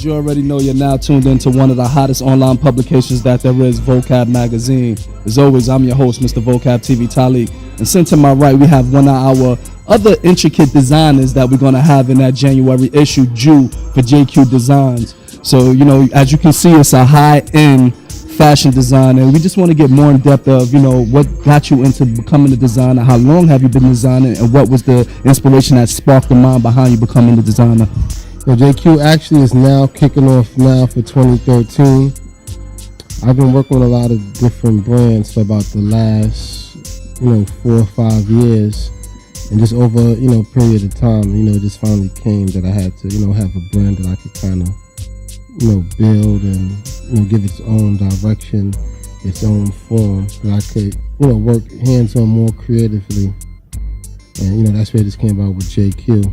As you already know, you're now tuned into one of the hottest online publications that there is, Vocab Magazine. As always, I'm your host, Mr. Vocab TV Talik. And sitting to my right, we have one of our other intricate designers that we're going to have in that January issue, Ju for JQ Designs. So, you know, as you can see, it's a high-end fashion design, and we just want to get more in depth of, you know, what got you into becoming a designer, how long have you been designing, and what was the inspiration that sparked the mind behind you becoming a designer? So JQ actually is now kicking off now for 2013. I've been working with a lot of different brands for about the last, 4 or 5 years, and just over, a period of time, it just finally came that I had to, have a brand that I could kind of, build and, give its own direction, its own form, that I could, work hands-on more creatively. And, that's where this came about with JQ.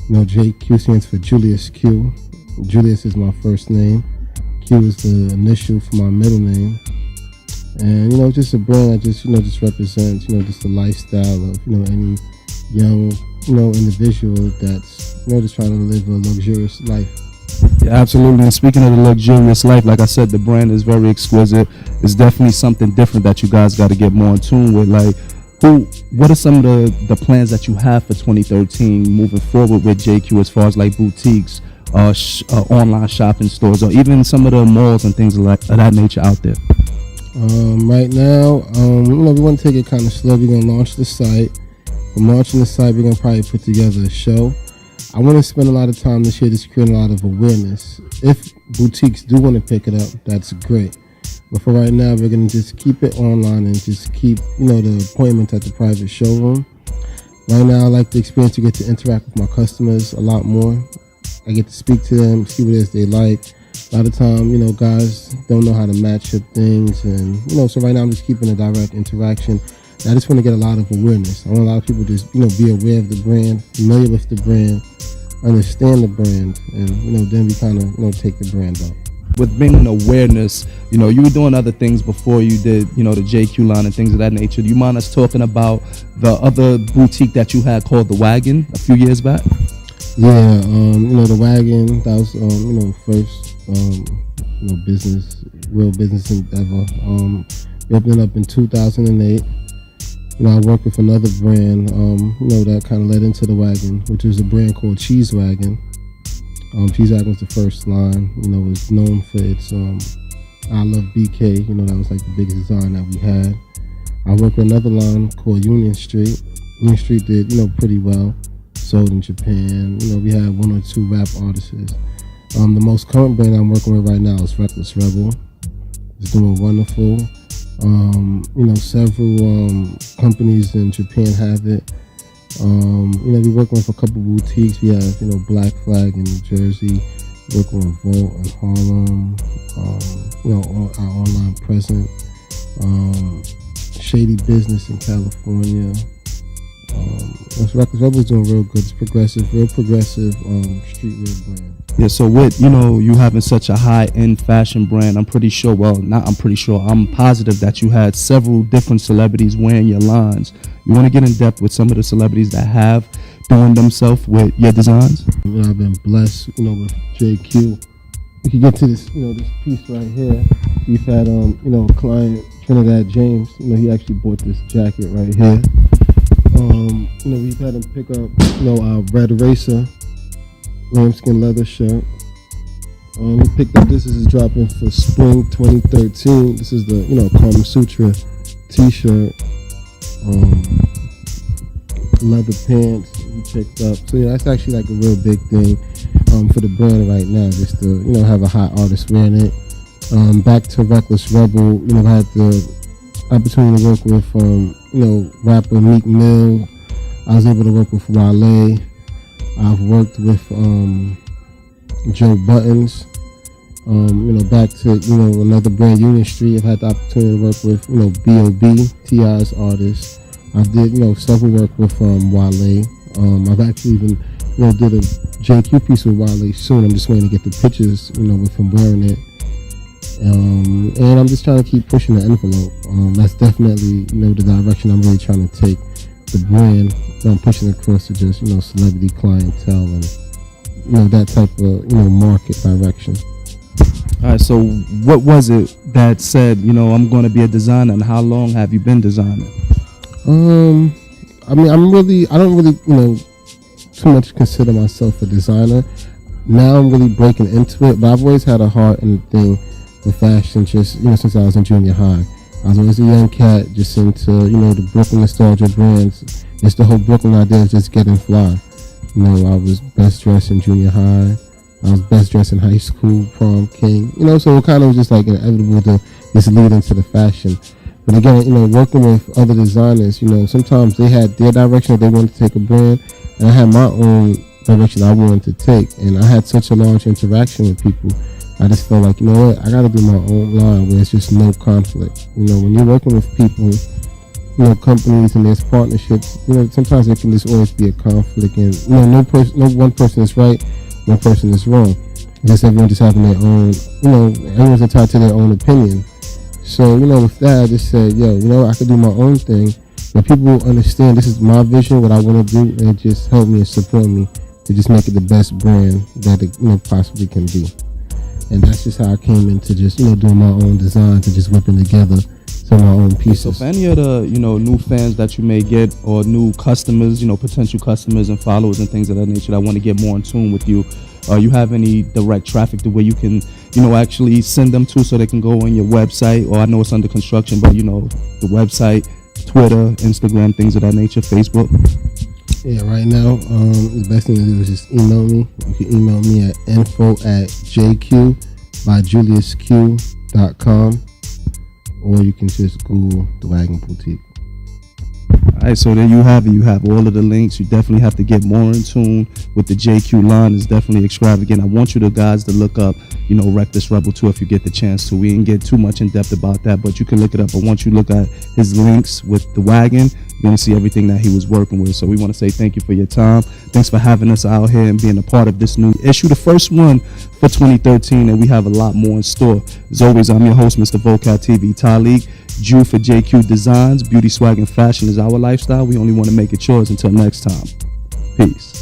JQ stands for Julius Q. Julius is my first name. Q is the initial for my middle name. And, just a brand that just represents, just the lifestyle of, any young, individual that's, just trying to live a luxurious life. Yeah, absolutely. And speaking of the luxurious life, like I said, the brand is very exquisite. It's definitely something different that you guys got to get more in tune with. Like, what are some of the plans that you have for 2013 moving forward with JQ as far as like boutiques, online shopping stores, or even some of the malls and things of that nature out there? Right now, we want to take it kind of slow. We're going to launch the site. From launching the site, we're going to probably put together a show. I want to spend a lot of time this year just creating a lot of awareness. If boutiques do want to pick it up, that's great. But for right now, we're going to just keep it online and just keep, the appointments at the private showroom. Right now, I like the experience to get to interact with my customers a lot more. I get to speak to them, see what it is they like. A lot of time, guys don't know how to match up things. And, so right now I'm just keeping a direct interaction. And I just want to get a lot of awareness. I want a lot of people to just, be aware of the brand, familiar with the brand, understand the brand, and, then we kind of, take the brand up. With being an awareness, you were doing other things before you did, the JQ line and things of that nature. Do you mind us talking about the other boutique that you had called The Wagon a few years back? Yeah, The Wagon, that was, first, real business endeavor. We opened up in 2008. I worked with another brand, that kind of led into The Wagon, which was a brand called Cheese Wagon. Cheese Wagon was the first line, it was known for its I Love BK, that was like the biggest design that we had. I worked with another line called Union Street. Union Street did, pretty well, sold in Japan. We had 1 or 2 rap artists. The most current brand I'm working with right now is Reckless Rebel. It's doing wonderful. Several companies in Japan have it. We're working with a couple boutiques. We have, Black Flag in New Jersey, working with Volt in Harlem, our online presence, Shady Business in California. Reckless Rebel is doing real good. It's real progressive streetwear brand. Yeah, so with, you having such a high-end fashion brand, I'm positive that you had several different celebrities wearing your lines. You want to get in depth with some of the celebrities that have doing themselves with your designs? I've been blessed, with JQ. We can get to this, this piece right here. We've had, a client, Trinidad James, he actually bought this jacket right here. We've had him pick up, our Red Racer lambskin leather shirt. He picked up this is dropping for spring 2013. This is the Kama Sutra t-shirt, leather pants he picked up. So yeah, that's actually like a real big thing for the brand right now, just to have a hot artist wearing it. Back to Reckless Rebel, I had the opportunity to work with rapper Meek Mill. I was able to work with Wale. I've worked with Joe Buttons. Back to another brand, Union Street. I've had the opportunity to work with B.O.B., T.I.'s artist. I did several work with Wale. I've actually even did a JQ piece with Wale soon. I'm just waiting to get the pictures with him wearing it. And I'm just trying to keep pushing the envelope. That's definitely the direction I'm really trying to take the brand. I'm pushing across to just celebrity clientele and that type of market direction. All right, so what was it that said, I'm going to be a designer, and how long have you been designing? I don't really, too much consider myself a designer. Now I'm really breaking into it, but I've always had a heart and thing with fashion, just, since I was in junior high. I was always a young cat, just into, the Brooklyn nostalgia brands. Just the whole Brooklyn idea of just getting fly. I was best dressed in junior high. I was best dressed in high school, prom king. So it kind of was just like inevitable to just lead into the fashion. But again, working with other designers, sometimes they had their direction that they wanted to take a brand, and I had my own direction I wanted to take. And I had such a large interaction with people. I just felt like, I got to do my own line where it's just no conflict. When you're working with people, companies and there's partnerships, sometimes it can just always be a conflict, and no one person is right, one person is wrong. Just everyone just having their own, everyone's entitled to their own opinion. So, with that, I just said, I could do my own thing, but people understand this is my vision, what I want to do, and just help me and support me to just make it the best brand that it possibly can be. And that's just how I came into just, doing my own designs and just whipping together some of my own pieces. So for any of the, new fans that you may get, or new customers, potential customers and followers and things of that nature that want to get more in tune with you, you have any direct traffic to where you can, actually send them to so they can go on your website? Or I know it's under construction, but, the website, Twitter, Instagram, things of that nature, Facebook? Yeah, right now, the best thing to do is just email me. You can email me at info@jq.juliusq.com, or you can just Google The Wagon Boutique. All right, so there you have it. You have all of the links. You definitely have to get more in tune with the JQ line. It's definitely extravagant. I want you guys to look up, Reckless Rebel 2 if you get the chance to. We didn't get too much in depth about that, but you can look it up. But once you look at his links with the wagon, you're going to see everything that he was working with. So we want to say thank you for your time. Thanks for having us out here and being a part of this new issue, the first one for 2013, and we have a lot more in store. As always, I'm your host, Mr. Vocab TV Talib. Jew for JQ Designs. Beauty, swag, and fashion is our lifestyle. We only want to make it yours. Until next time. Peace.